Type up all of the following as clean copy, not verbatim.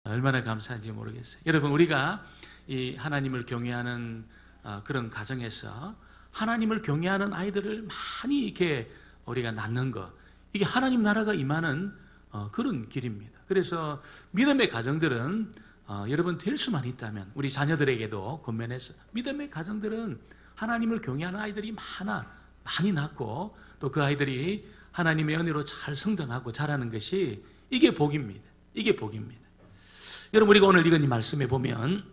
얼마나 감사한지 모르겠어요. 여러분, 우리가 이 하나님을 경외하는 그런 가정에서 하나님을 경외하는 아이들을 많이 이렇게 우리가 낳는 것, 이게 하나님 나라가 임하는 그런 길입니다. 그래서 믿음의 가정들은 여러분 될 수만 있다면 우리 자녀들에게도 권면해서 믿음의 가정들은 하나님을 경외하는 아이들이 많이 낳고 또 그 아이들이 하나님의 은혜로 잘 성장하고 자라는 것이 이게 복입니다. 이게 복입니다. 여러분, 우리가 오늘 읽은 이 말씀에 보면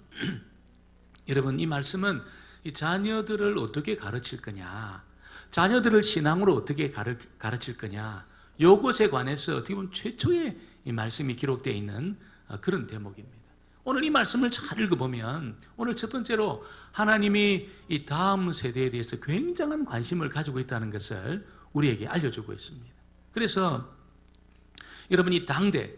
여러분, 이 말씀은 이 자녀들을 어떻게 가르칠 거냐, 자녀들을 신앙으로 어떻게 가르칠 거냐, 이것에 관해서 어떻게 보면 최초의 이 말씀이 기록되어 있는 그런 대목입니다. 오늘 이 말씀을 잘 읽어보면 오늘 첫 번째로 하나님이 이 다음 세대에 대해서 굉장한 관심을 가지고 있다는 것을 우리에게 알려주고 있습니다. 그래서 여러분, 이 당대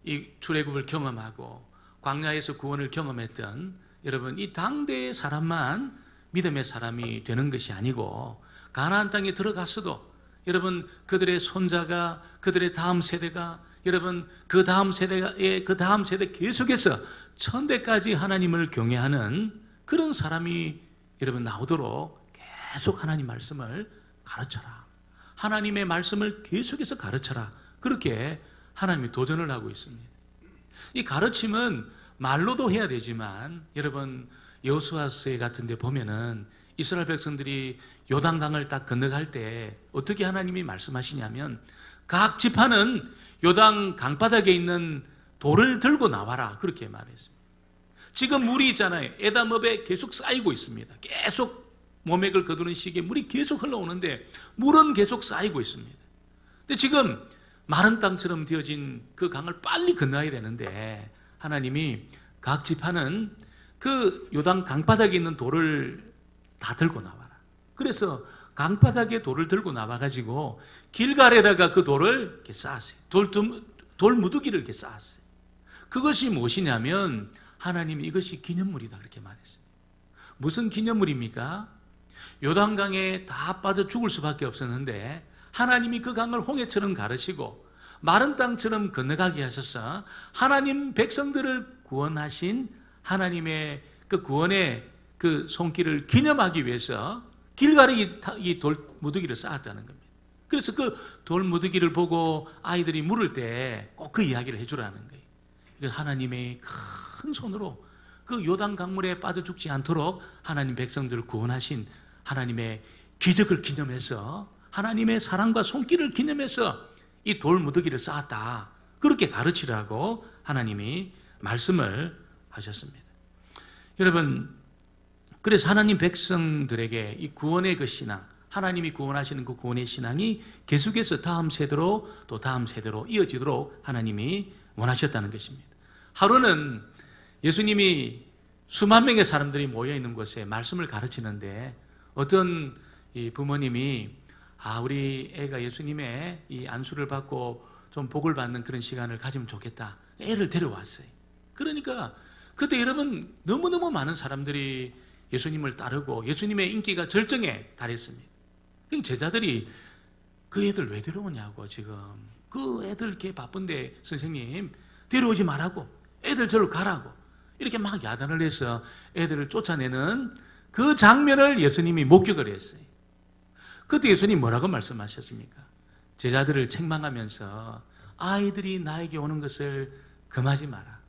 이 출애굽을 경험하고 광야에서 구원을 경험했던 여러분, 이 당대의 사람만 믿음의 사람이 되는 것이 아니고 가나안 땅에 들어갔어도 여러분 그들의 손자가, 그들의 다음 세대가, 여러분 그 다음 세대의 그 다음 세대 계속해서 천대까지 하나님을 경외하는 그런 사람이 여러분 나오도록 계속 하나님 말씀을 가르쳐라, 하나님의 말씀을 계속해서 가르쳐라, 그렇게 하나님이 도전을 하고 있습니다. 이 가르침은 말로도 해야 되지만 여러분 여호수아서 같은 데 보면은 이스라엘 백성들이 요단강을 딱 건너갈 때 어떻게 하나님이 말씀하시냐면 각 지파는 요단 강바닥에 있는 돌을 들고 나와라, 그렇게 말했습니다. 지금 물이 있잖아요. 에담읍에 계속 쌓이고 있습니다. 계속 모맥을 거두는 시기에 물이 계속 흘러오는데 물은 계속 쌓이고 있습니다. 근데 지금 마른 땅처럼 되어진 그 강을 빨리 건너야 되는데 하나님이 각 지파는 그 요단 강바닥에 있는 돌을 다 들고 나와라. 그래서 강바닥에 돌을 들고 나와가지고 길갈에다가 그 돌을 이렇게 쌓았어요. 돌 무더기를 이렇게 쌓았어요. 그것이 무엇이냐면 하나님이 이것이 기념물이다, 그렇게 말했어요. 무슨 기념물입니까? 요단강에 다 빠져 죽을 수밖에 없었는데 하나님이 그 강을 홍해처럼 가르시고 마른 땅처럼 건너가게 하셔서 하나님 백성들을 구원하신 하나님의 그 구원의 그 손길을 기념하기 위해서 길갈에 이 돌 무더기를 쌓았다는 겁니다. 그래서 그 돌 무더기를 보고 아이들이 물을 때 꼭 그 이야기를 해주라는 거예요. 이거 하나님의 큰 손으로 그 요단 강물에 빠져 죽지 않도록 하나님 백성들을 구원하신 하나님의 기적을 기념해서 하나님의 사랑과 손길을 기념해서 이 돌 무더기를 쌓았다, 그렇게 가르치라고 하나님이 말씀을 하셨습니다. 여러분, 그래서 하나님 백성들에게 이 구원의 그 신앙, 하나님이 구원하시는 그 구원의 신앙이 계속해서 다음 세대로 또 다음 세대로 이어지도록 하나님이 원하셨다는 것입니다. 하루는 예수님이 수만 명의 사람들이 모여있는 곳에 말씀을 가르치는데 어떤 이 부모님이 우리 애가 예수님의 이 안수를 받고 좀 복을 받는 그런 시간을 가지면 좋겠다, 애를 데려왔어요. 그러니까 그때 여러분 너무너무 많은 사람들이 예수님을 따르고 예수님의 인기가 절정에 달했습니다. 그럼 제자들이 그 애들 왜 데려오냐고, 지금 그 애들 이렇게 바쁜데 선생님 데려오지 말라고, 애들 저로 가라고 이렇게 막 야단을 해서 애들을 쫓아내는 그 장면을 예수님이 목격을 했어요. 그때 예수님 뭐라고 말씀하셨습니까? 제자들을 책망하면서 아이들이 나에게 오는 것을 금하지 마라.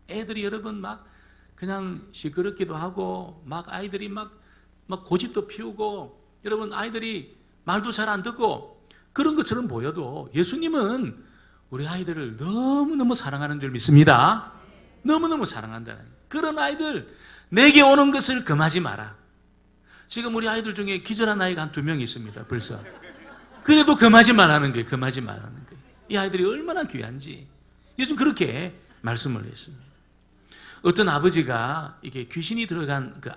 애들이 여러분 막 그냥 시끄럽기도 하고 막 아이들이 막 고집도 피우고 여러분 아이들이 말도 잘 안 듣고 그런 것처럼 보여도 예수님은 우리 아이들을 너무너무 사랑하는 줄 믿습니다. 너무너무 사랑한다는 그런 아이들 내게 오는 것을 금하지 마라. 지금 우리 아이들 중에 기절한 아이가 한 2명 있습니다, 벌써. 그래도 금하지 말라는 거예요, 금하지 말라는 거예요. 이 아이들이 얼마나 귀한지 요즘 그렇게 말씀을 했습니다. 어떤 아버지가 이게 귀신이 들어간 그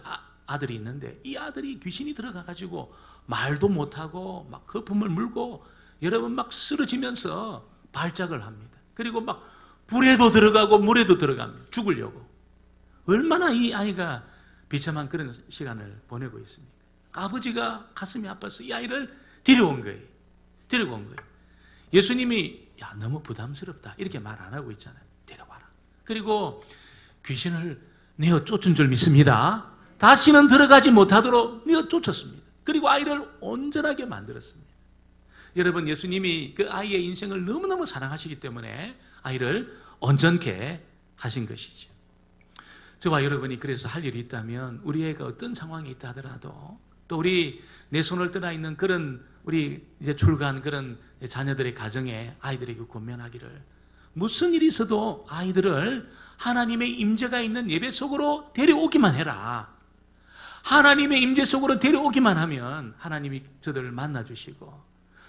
아들이 있는데 이 아들이 귀신이 들어가가지고 말도 못하고 막 거품을 물고 여러분 막 쓰러지면서 발작을 합니다. 그리고 막 불에도 들어가고 물에도 들어갑니다. 죽으려고. 얼마나 이 아이가 비참한 그런 시간을 보내고 있습니까? 아버지가 가슴이 아파서 이 아이를 데려온 거예요. 데려온 거예요. 예수님이 너무 부담스럽다 이렇게 말 안 하고 있잖아요. 데려와라. 그리고 귀신을 내어 쫓은 줄 믿습니다. 다시는 들어가지 못하도록 내어 쫓았습니다. 그리고 아이를 온전하게 만들었습니다. 여러분, 예수님이 그 아이의 인생을 너무너무 사랑하시기 때문에 아이를 온전케 하신 것이죠. 저와 여러분이 그래서 할 일이 있다면 우리 애가 어떤 상황에 있다 하더라도 또 우리 내 손을 떠나 있는 그런 우리 이제 출가한 그런 자녀들의 가정에 아이들에게 권면하기를, 무슨 일이 있어도 아이들을 하나님의 임재가 있는 예배 속으로 데려오기만 해라. 하나님의 임재 속으로 데려오기만 하면 하나님이 저들을 만나주시고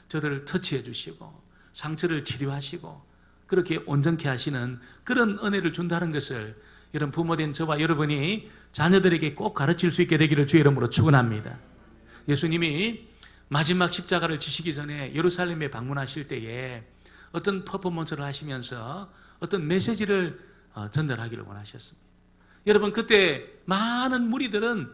저들을 터치해 주시고 상처를 치료하시고 그렇게 온전케 하시는 그런 은혜를 준다는 것을 여러분, 부모된 저와 여러분이 자녀들에게 꼭 가르칠 수 있게 되기를 주의 이름으로 축원합니다. 예수님이 마지막 십자가를 지시기 전에 예루살렘에 방문하실 때에 어떤 퍼포먼스를 하시면서 어떤 메시지를 전달하기를 원하셨습니다. 여러분, 그때 많은 무리들은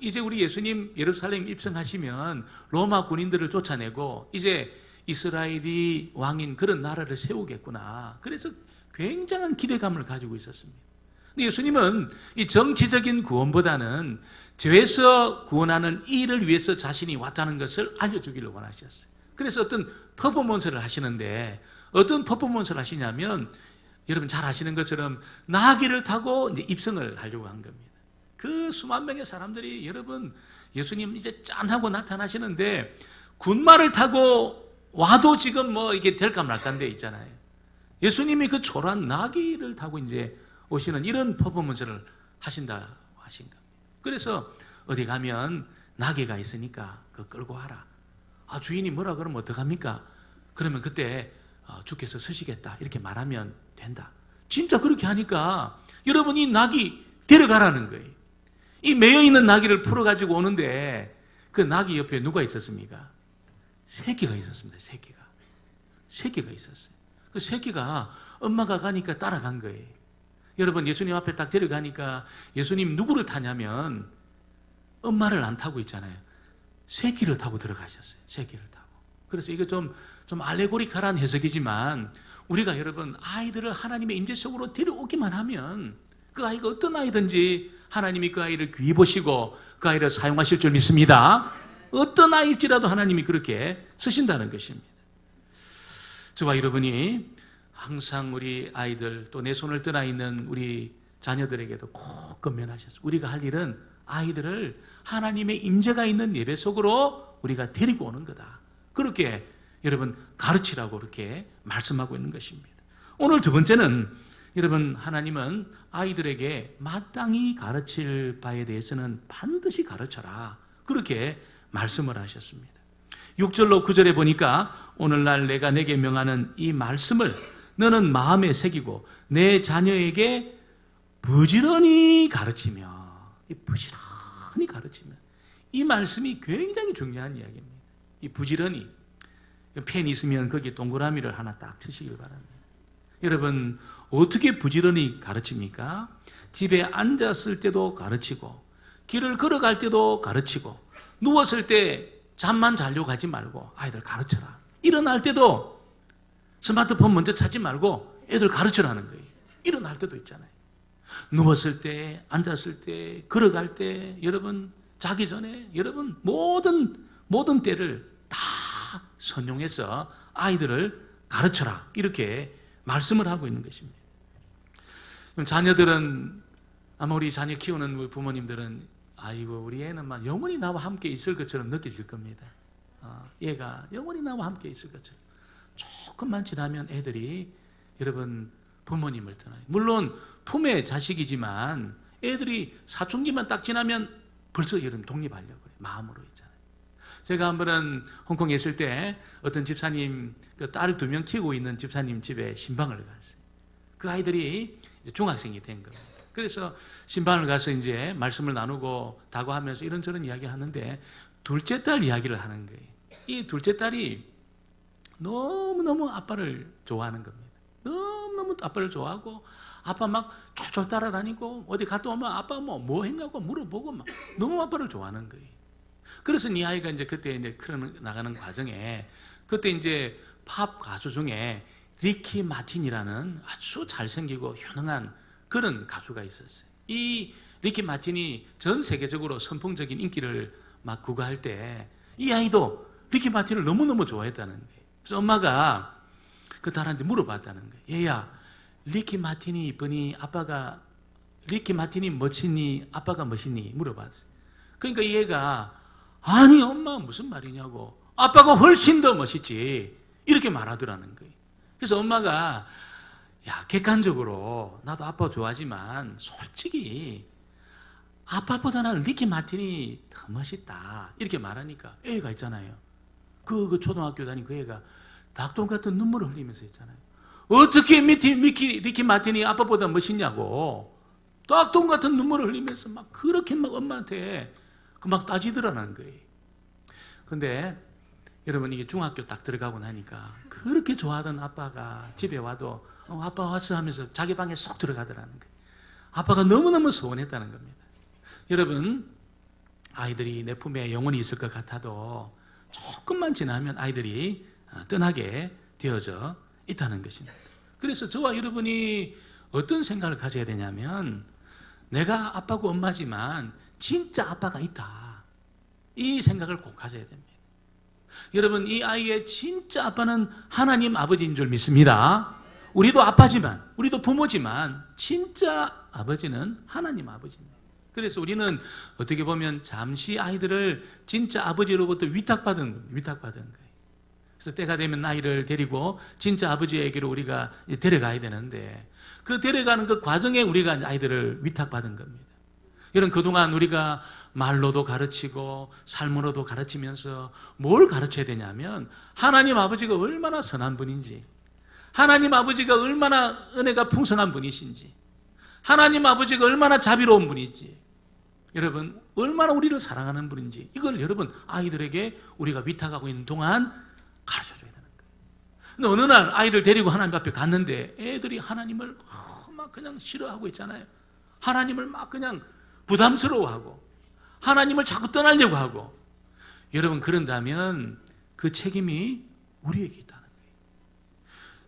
이제 우리 예수님 예루살렘 입성하시면 로마 군인들을 쫓아내고 이제 이스라엘이 왕인 그런 나라를 세우겠구나. 그래서 굉장한 기대감을 가지고 있었습니다. 근데 예수님은 이 정치적인 구원보다는 죄에서 구원하는 일을 위해서 자신이 왔다는 것을 알려주기를 원하셨어요. 그래서 어떤 퍼포먼스를 하시는데, 어떤 퍼포먼스를 하시냐면 여러분 잘 아시는 것처럼 나귀를 타고 이제 입성을 하려고 한 겁니다. 그 수만 명의 사람들이 여러분 예수님 이제 짠하고 나타나시는데 군마를 타고 와도 지금 뭐 이게 될까 말까인데 있잖아요. 예수님이 그 초라한 나귀를 타고 이제 오시는 이런 퍼포먼스를 하신다 하신 겁니다. 그래서 어디 가면 나귀가 있으니까 그거 끌고 와라. 주인이 뭐라 그러면 어떡합니까? 그러면 그때 주께서 서시겠다 이렇게 말하면 된다. 진짜 그렇게 하니까 여러분이 나귀 데려가라는 거예요. 이 매여있는 나귀를 풀어가지고 오는데 그 나귀 옆에 누가 있었습니까? 새끼가 있었습니다. 새끼가 있었어요. 그 새끼가 엄마가 가니까 따라간 거예요. 여러분, 예수님 앞에 딱 데려가니까 예수님 누구를 타냐면 엄마를 안 타고 있잖아요. 새끼를 타고 들어가셨어요. 새끼를 타고. 그래서 이거 좀 알레고리칼한 해석이지만 우리가 여러분 아이들을 하나님의 임재 속으로 데려오기만 하면 그 아이가 어떤 아이든지 하나님이 그 아이를 귀히 보시고 그 아이를 사용하실 줄 믿습니다. 어떤 아이일지라도 하나님이 그렇게 쓰신다는 것입니다. 저와 여러분이 항상 우리 아이들 또 내 손을 떠나 있는 우리 자녀들에게도 꼭 권면하셨어요. 우리가 할 일은 아이들을 하나님의 임재가 있는 예배 속으로 우리가 데리고 오는 거다. 그렇게 여러분 가르치라고 그렇게 말씀하고 있는 것입니다. 오늘 두 번째는 여러분, 하나님은 아이들에게 마땅히 가르칠 바에 대해서는 반드시 가르쳐라. 그렇게 말씀을 하셨습니다. 6절로 9절에 보니까 오늘날 내가 내게 명하는 이 말씀을 너는 마음에 새기고 내 자녀에게 부지런히 가르치며, 부지런히 가르치며, 이 말씀이 굉장히 중요한 이야기입니다. 이 부지런히, 펜이 있으면 거기에 동그라미를 하나 딱 치시길 바랍니다. 여러분, 어떻게 부지런히 가르칩니까? 집에 앉았을 때도 가르치고 길을 걸어갈 때도 가르치고 누웠을 때 잠만 자려고 하지 말고 아이들 가르쳐라. 일어날 때도 스마트폰 먼저 찾지 말고 애들 가르쳐라는 거예요. 일어날 때도 있잖아요. 누웠을 때, 앉았을 때, 걸어갈 때, 여러분 자기 전에 여러분 모든 때를 다 선용해서 아이들을 가르쳐라. 이렇게 말씀을 하고 있는 것입니다. 자녀들은 아마 우리 자녀 키우는 우리 부모님들은 아이고 우리 애는 막 영원히 나와 함께 있을 것처럼 느껴질 겁니다. 얘가 영원히 나와 함께 있을 것처럼. 조금만 지나면 애들이 여러분 부모님을 떠나요. 물론 품의 자식이지만 애들이 사춘기만 딱 지나면 벌써 여러분 독립하려고 해요. 마음으로 있잖아요. 제가 한 번은 홍콩에 있을 때 어떤 집사님 그 딸 2명 키우고 있는 집사님 집에 신방을 갔어요. 그 아이들이 이제 중학생이 된 겁니다. 그래서 신방을 가서 이제 말씀을 나누고 다고하면서 이런저런 이야기를 하는데 둘째 딸 이야기를 하는 거예요. 이 둘째 딸이 너무너무 아빠를 좋아하는 겁니다. 너무너무 아빠를 좋아하고 아빠 막 쫄쫄 따라다니고 어디 갔다 오면 아빠 뭐 했냐고 물어보고 막 너무 아빠를 좋아하는 거예요. 그래서 이 아이가 이제 그때 이제 나가는 과정에 그때 이제 팝 가수 중에 리키 마틴이라는 아주 잘생기고 효능한 그런 가수가 있었어요. 이 리키 마틴이 전 세계적으로 선풍적인 인기를 막 구가할 때 이 아이도 리키 마틴을 너무너무 좋아했다는 거예요. 그래서 엄마가 그 딸한테 물어봤다는 거예요. 얘야, 리키 마틴이 이쁘니 아빠가, 리키 마틴이 멋지니 아빠가 멋있니? 물어봤어요. 그러니까 얘가 아니 엄마 무슨 말이냐고, 아빠가 훨씬 더 멋있지, 이렇게 말하더라는 거예요. 그래서 엄마가 야, 객관적으로 나도 아빠 좋아하지만 솔직히 아빠보다는 리키 마틴이 더 멋있다, 이렇게 말하니까 애가 있잖아요. 그 초등학교 다닌 그 애가 닭똥 같은 눈물을 흘리면서 있잖아요. 어떻게 리키 마틴이 아빠보다 멋있냐고 닭똥 같은 눈물을 흘리면서 막 그렇게 막 엄마한테 막 따지더라는 거예요. 근데 여러분, 이게 중학교 딱 들어가고 나니까 그렇게 좋아하던 아빠가 집에 와도 아빠 왔어 하면서 자기 방에 쏙 들어가더라는 거예요. 아빠가 너무너무 서운했다는 겁니다. 여러분, 아이들이 내 품에 영원히 있을 것 같아도 조금만 지나면 아이들이 떠나게 되어져 있다는 것입니다. 그래서 저와 여러분이 어떤 생각을 가져야 되냐면, 내가 아빠고 엄마지만 진짜 아빠가 있다, 이 생각을 꼭 가져야 됩니다. 여러분, 이 아이의 진짜 아빠는 하나님 아버지인 줄 믿습니다. 우리도 아빠지만, 우리도 부모지만 진짜 아버지는 하나님 아버지입니다. 그래서 우리는 어떻게 보면 잠시 아이들을 진짜 아버지로부터 위탁받은 거예요. 그래서 때가 되면 아이를 데리고 진짜 아버지에게로 우리가 데려가야 되는데, 그 데려가는 그 과정에 우리가 아이들을 위탁받은 겁니다. 여러분, 그동안 우리가 말로도 가르치고 삶으로도 가르치면서 뭘 가르쳐야 되냐면, 하나님 아버지가 얼마나 선한 분인지, 하나님 아버지가 얼마나 은혜가 풍성한 분이신지, 하나님 아버지가 얼마나 자비로운 분인지, 여러분 얼마나 우리를 사랑하는 분인지, 이걸 여러분 아이들에게 우리가 위탁하고 있는 동안 가르쳐줘야 되는 거예요. 근데 어느 날 아이를 데리고 하나님 앞에 갔는데 애들이 하나님을 막 그냥 싫어하고 있잖아요. 하나님을 막 그냥 부담스러워하고 하나님을 자꾸 떠나려고 하고. 여러분, 그런다면 그 책임이 우리에게 있다는 거예요.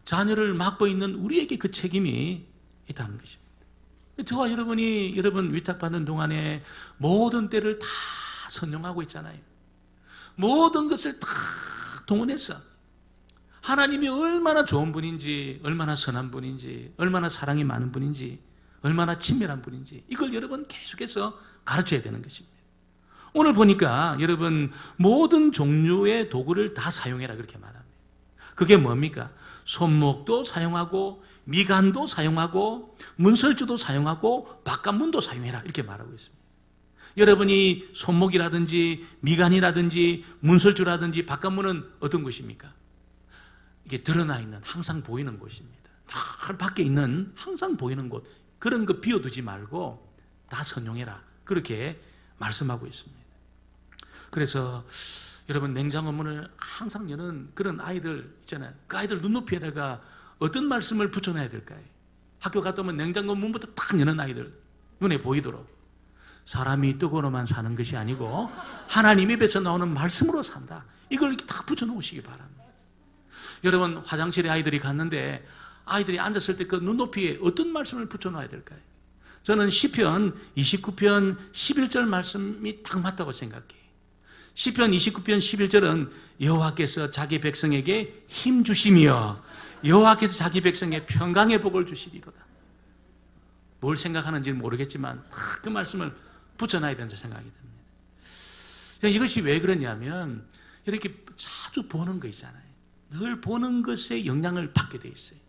자녀를 맡고 있는 우리에게 그 책임이 있다는 것입니다. 저와 여러분이 여러분 위탁받는 동안에 모든 때를 다 선용하고 있잖아요. 모든 것을 다 동원해서 하나님이 얼마나 좋은 분인지, 얼마나 선한 분인지, 얼마나 사랑이 많은 분인지, 얼마나 친밀한 분인지, 이걸 여러분 계속해서 가르쳐야 되는 것입니다. 오늘 보니까 여러분 모든 종류의 도구를 다 사용해라, 그렇게 말합니다. 그게 뭡니까? 손목도 사용하고 미간도 사용하고 문설주도 사용하고 바깥문도 사용해라, 이렇게 말하고 있습니다. 여러분이 손목이라든지 미간이라든지 문설주라든지 바깥문은 어떤 것입니까? 이게 드러나 있는, 항상 보이는 곳입니다. 다 밖에 있는 항상 보이는 곳, 그런 거 비워두지 말고 다 선용해라, 그렇게 말씀하고 있습니다. 그래서 여러분, 냉장고 문을 항상 여는 그런 아이들 있잖아요. 그 아이들 눈높이에다가 어떤 말씀을 붙여놔야 될까요? 학교 갔다 오면 냉장고 문부터 딱 여는 아이들 눈에 보이도록, 사람이 떡으로만 사는 것이 아니고 하나님 입에서 나오는 말씀으로 산다, 이걸 이렇게 딱 붙여놓으시기 바랍니다. 여러분, 화장실에 아이들이 갔는데 아이들이 앉았을 때 그 눈높이에 어떤 말씀을 붙여놔야 될까요? 저는 시편 29편 11절 말씀이 딱 맞다고 생각해요. 시편 29편 11절은 여호와께서 자기 백성에게 힘 주시며 여호와께서 자기 백성에 평강의 복을 주시리로다. 뭘 생각하는지는 모르겠지만 그 말씀을 붙여놔야 된다 생각이 듭니다. 이것이 왜 그러냐면, 이렇게 자주 보는 거 있잖아요. 늘 보는 것에 영향을 받게 돼 있어요.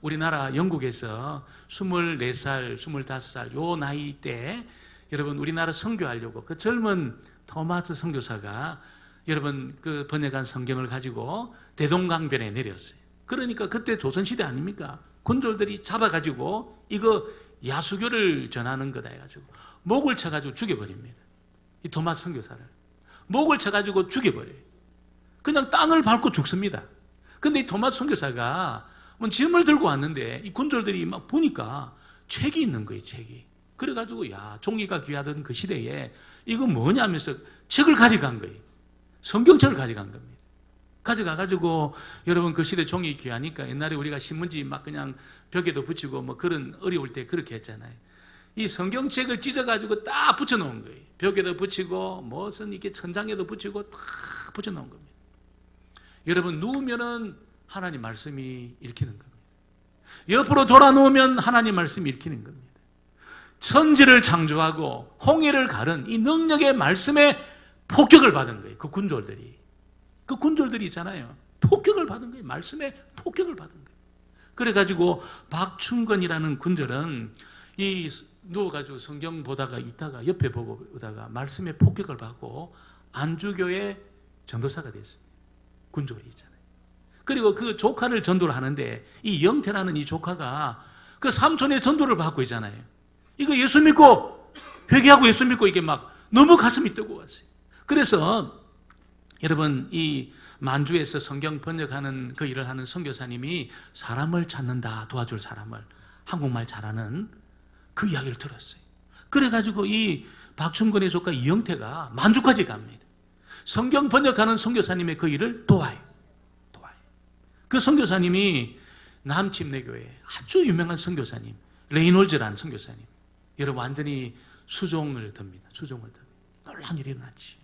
우리나라 영국에서 24살, 25살 요 나이 때 여러분 우리나라 선교하려고 그 젊은 토마스 선교사가 여러분 그 번역한 성경을 가지고 대동강변에 내렸어요. 그러니까 그때 조선시대 아닙니까? 군졸들이 잡아가지고 이거 야수교를 전하는 거다 해가지고 목을 쳐가지고 죽여버립니다. 이 토마스 선교사를 목을 쳐가지고 죽여버려요. 그냥 땅을 밟고 죽습니다. 근데 이 토마스 선교사가 짐을 들고 왔는데 이 군졸들이 막 보니까 책이 있는 거예요, 책이. 그래가지고 야, 종이가 귀하던 그 시대에 이거 뭐냐 하면서 책을 가져간 거예요. 성경책을 가져간 겁니다. 가져가가지고 여러분 그 시대 종이 귀하니까 옛날에 우리가 신문지 막 그냥 벽에도 붙이고 뭐 그런 어려울 때 그렇게 했잖아요. 이 성경책을 찢어가지고 딱 붙여놓은 거예요. 벽에도 붙이고 무슨 이렇게 천장에도 붙이고 딱 붙여놓은 겁니다. 여러분 누우면은 하나님 말씀이 읽히는 겁니다. 옆으로 돌아 누우면 하나님 말씀이 읽히는 겁니다. 천지를 창조하고 홍해를 가른 이 능력의 말씀에 폭격을 받은 거예요. 그 군졸들이 있잖아요. 폭격을 받은 거예요. 말씀에 폭격을 받은 거예요. 그래가지고 박충건이라는 군졸은 이 누워가지고 성경 보다가 있다가 옆에 보고 오다가 말씀에 폭격을 받고 안주교의 전도사가 됐습니다. 군졸이 있잖아요. 그리고 그 조카를 전도를 하는데 이 영태라는 이 조카가 그 삼촌의 전도를 받고 있잖아요. 이거 예수 믿고 회개하고 예수 믿고 이게 막 너무 가슴이 뜨거웠어요. 그래서 여러분 이 만주에서 성경 번역하는 그 일을 하는 선교사님이 사람을 찾는다, 도와줄 사람을, 한국말 잘하는 그 이야기를 들었어요. 그래가지고 이 박충건의 조카 이영태가 만주까지 갑니다. 성경 번역하는 선교사님의 그 일을 도와요. 그 선교사님이 남침내교회 아주 유명한 선교사님 레이놀즈라는 선교사님, 여러분 완전히 수종을 듭니다. 놀라운 일이 일어났지.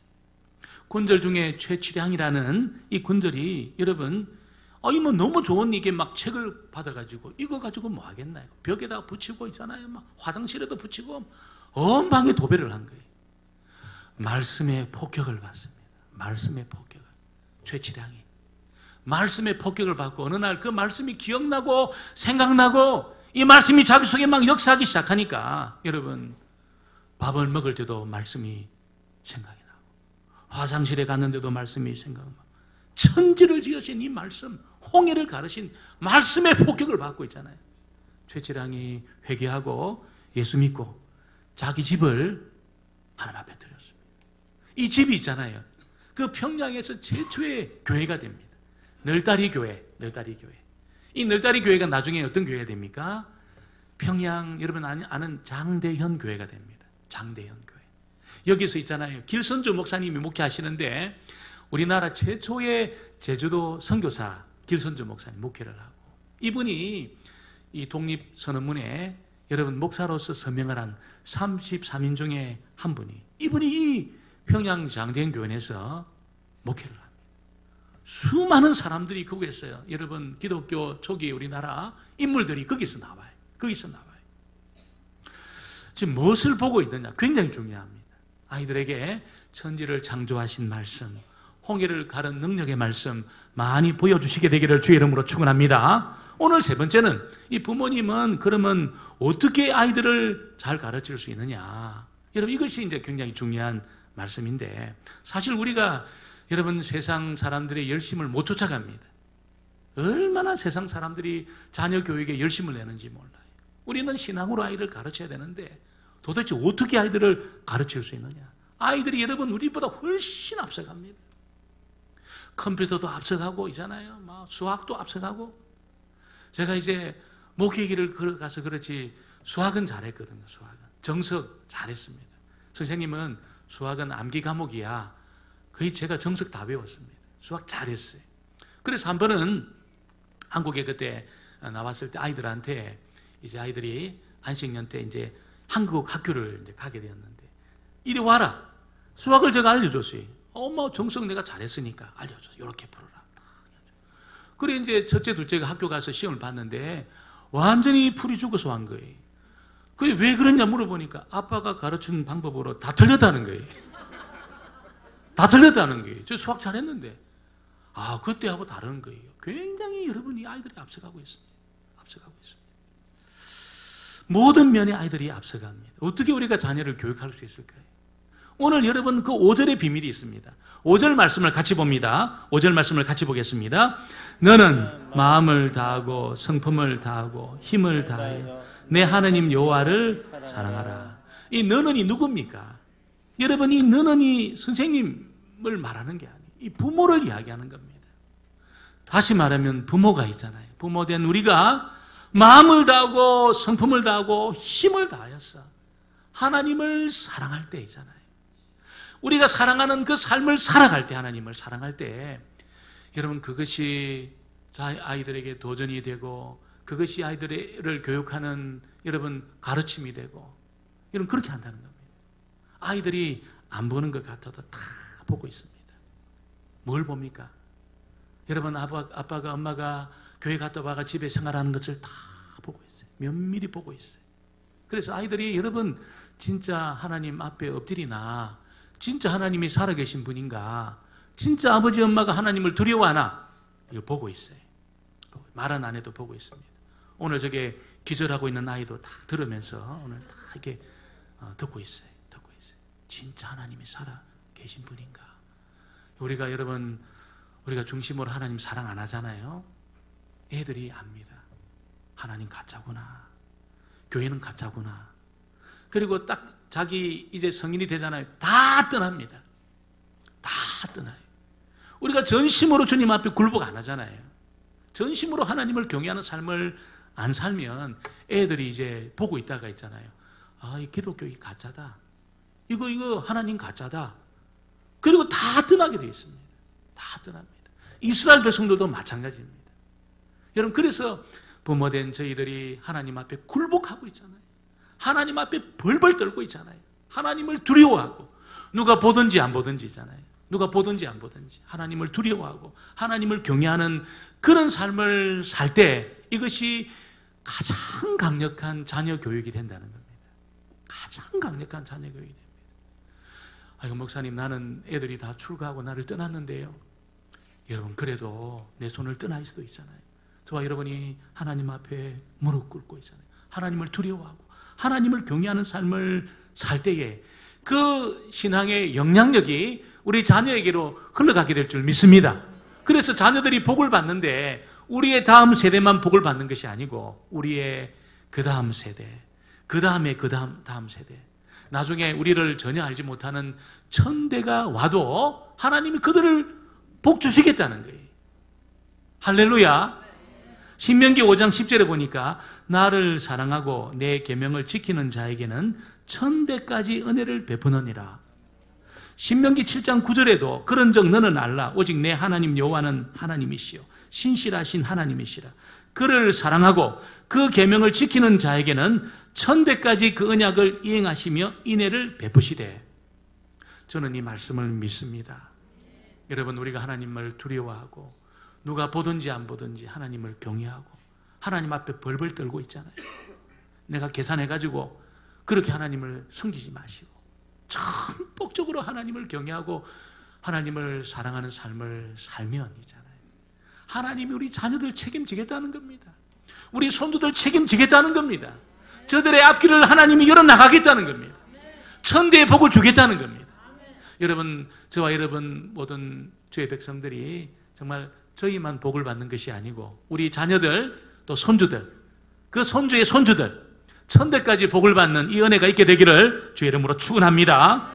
군절 중에 최치량이라는 이 군절이 여러분 뭐 너무 좋은 이게 막 책을 받아가지고 이거 가지고 뭐 하겠나요? 벽에다 붙이고 있잖아요. 막 화장실에도 붙이고 온 방에 도배를 한 거예요. 말씀의 폭격을 받습니다. 말씀의 폭격을. 최치량이 말씀의 폭격을 받고 어느 날 그 말씀이 기억나고 생각나고 이 말씀이 자기 속에 막 역사하기 시작하니까 여러분 밥을 먹을 때도 말씀이 생각이 나고 화장실에 갔는데도 말씀이 생각나고 천지를 지으신 이 말씀, 홍해를 가르신 말씀의 폭격을 받고 있잖아요. 최치량이 회개하고 예수 믿고 자기 집을 하나님 앞에 드렸습니다. 이 집이 있잖아요. 그 평양에서 최초의 교회가 됩니다. 널다리 교회. 이 널다리 교회가 나중에 어떤 교회가 됩니까? 평양 여러분 아는 장대현 교회가 됩니다. 장대현 교회. 여기서 있잖아요. 길선주 목사님이 목회하시는데 우리나라 최초의 제주도 선교사 길선주 목사님 목회를 하고 이분이 이 독립선언문에 여러분 목사로서 서명을 한 33인 중에 한 분이 이분이 이 평양 장대현 교회에서 목회를 합니다. 수많은 사람들이 거기에 여러분 기독교 초기 우리나라 인물들이 거기서 나와요. 지금 무엇을 보고 있느냐 굉장히 중요합니다. 아이들에게 천지를 창조하신 말씀, 홍해를 가른 능력의 말씀 많이 보여주시게 되기를 주의 이름으로 축원합니다. 오늘 세 번째는 이 부모님은 그러면 어떻게 아이들을 잘 가르칠 수 있느냐. 여러분 이것이 이제 굉장히 중요한 말씀인데 사실 우리가 여러분 세상 사람들의 열심을 못 쫓아갑니다. 얼마나 세상 사람들이 자녀 교육에 열심을 내는지 몰라요. 우리는 신앙으로 아이를 가르쳐야 되는데 도대체 어떻게 아이들을 가르칠 수 있느냐. 아이들이 여러분 우리보다 훨씬 앞서갑니다. 컴퓨터도 앞서가고 있잖아요. 막 수학도 앞서가고. 제가 이제 목회기를 가서 그렇지 수학은 잘했거든요. 수학은 정석 잘했습니다. 선생님은 수학은 암기 과목이야. 거의 제가 정석 다 외웠습니다. 수학 잘했어요. 그래서 한 번은 한국에 그때 나왔을 때 아이들한테 이제 아이들이 안식년 때 이제 한국 학교를 이제 가게 되었는데 이리 와라. 수학을 제가 알려줬어요. 정석 내가 잘했으니까 알려줘. 이렇게 풀어라. 그래 이제 첫째, 둘째가 학교 가서 시험을 봤는데 완전히 풀이 죽어서 한 거예요. 그게 왜 그러냐 물어보니까 아빠가 가르친 방법으로 다 틀렸다는 거예요. 저 수학 잘했는데 그때하고 다른 거예요. 굉장히 여러분이 아이들이 앞서가고 있습니다. 모든 면에 아이들이 앞서갑니다. 어떻게 우리가 자녀를 교육할 수 있을까요? 오늘 여러분 그 5절의 비밀이 있습니다. 5절 말씀을 같이 봅니다. 5절 말씀을 같이 보겠습니다. 너는 마음을 다하고 성품을 다하고 힘을 다하여 내 하나님 여호와를 사랑하라. 이 너는이 누굽니까? 여러분 이 너는이 선생님을 말하는 게 아니에요. 이 부모를 이야기하는 겁니다. 다시 말하면 부모가 있잖아요. 부모된 우리가 마음을 다하고 성품을 다하고 힘을 다하여서 하나님을 사랑할 때 있잖아요. 우리가 사랑하는 그 삶을 살아갈 때 하나님을 사랑할 때 여러분, 그것이 아이들에게 도전이 되고 그것이 아이들을 교육하는 여러분 가르침이 되고 여러분 그렇게 한다는 겁니다. 아이들이 안 보는 것 같아도 다 보고 있습니다. 뭘 봅니까? 여러분, 아빠가 엄마가 교회 갔다 와가 집에 생활하는 것을 다 보고 있어요. 면밀히 보고 있어요. 그래서 아이들이 여러분 진짜 하나님 앞에 엎드리나, 진짜 하나님이 살아계신 분인가, 진짜 아버지 엄마가 하나님을 두려워하나, 이걸 보고 있어요. 말은 안 해도 보고 있습니다. 오늘 저게 기절하고 있는 아이도 다 들으면서 오늘 다 이렇게 듣고 있어요. 듣고 있어요. 진짜 하나님이 살아계신 분인가. 우리가 여러분, 우리가 중심으로 하나님 사랑 안 하잖아요. 애들이 압니다. 하나님 가짜구나. 교회는 가짜구나. 그리고 딱 자기 이제 성인이 되잖아요. 다 떠납니다. 다 떠나요. 우리가 전심으로 주님 앞에 굴복 안 하잖아요. 전심으로 하나님을 경외하는 삶을 안 살면 애들이 이제 보고 있다가 있잖아요. 아, 이 기독교 이 가짜다. 이거 하나님 가짜다. 그리고 다 떠나게 되어 있습니다. 다 떠납니다. 이스라엘 백성들도 마찬가지입니다. 여러분, 그래서 부모된 저희들이 하나님 앞에 굴복하고 있잖아요. 하나님 앞에 벌벌 떨고 있잖아요. 하나님을 두려워하고, 누가 보든지 안 보든지 있잖아요. 누가 보든지 안 보든지 하나님을 두려워하고 하나님을 경외하는 그런 삶을 살 때 이것이 가장 강력한 자녀 교육이 된다는 겁니다. 가장 강력한 자녀 교육이 됩니다. 아이고, 목사님, 나는 애들이 다 출가하고 나를 떠났는데요. 여러분, 그래도 내 손을 떠날 수도 있잖아요. 저와 여러분이 하나님 앞에 무릎 꿇고 있잖아요. 하나님을 두려워하고 하나님을 경외하는 삶을 살 때에 그 신앙의 영향력이 우리 자녀에게로 흘러가게 될 줄 믿습니다. 그래서 자녀들이 복을 받는데 우리의 다음 세대만 복을 받는 것이 아니고 우리의 그 다음 세대, 그 다음에 그 다음 세대, 나중에 우리를 전혀 알지 못하는 천대가 와도 하나님이 그들을 복 주시겠다는 거예요. 할렐루야. 신명기 5장 10절에 보니까 나를 사랑하고 내 계명을 지키는 자에게는 천대까지 은혜를 베푸느니라. 신명기 7장 9절에도 그런즉 너는 알라. 오직 내 하나님 여호와는 하나님이시요 신실하신 하나님이시라. 그를 사랑하고 그 계명을 지키는 자에게는 천대까지 그 언약을 이행하시며 인애를 베푸시되. 저는 이 말씀을 믿습니다. 여러분, 우리가 하나님을 두려워하고 누가 보든지 안 보든지 하나님을 경외하고 하나님 앞에 벌벌 떨고 있잖아요. 내가 계산해가지고 그렇게 하나님을 섬기지 마시고 전폭적으로 하나님을 경외하고 하나님을 사랑하는 삶을 살면 있잖아요. 하나님이 우리 자녀들 책임지겠다는 겁니다. 우리 손주들 책임지겠다는 겁니다. 저들의 앞길을 하나님이 열어나가겠다는 겁니다. 천대의 복을 주겠다는 겁니다. 여러분, 저와 여러분 모든 주의 백성들이 정말 저희만 복을 받는 것이 아니고 우리 자녀들 또 손주들, 그 손주의 손주들 천대까지 복을 받는 이 은혜가 있게 되기를 주의 이름으로 축원합니다.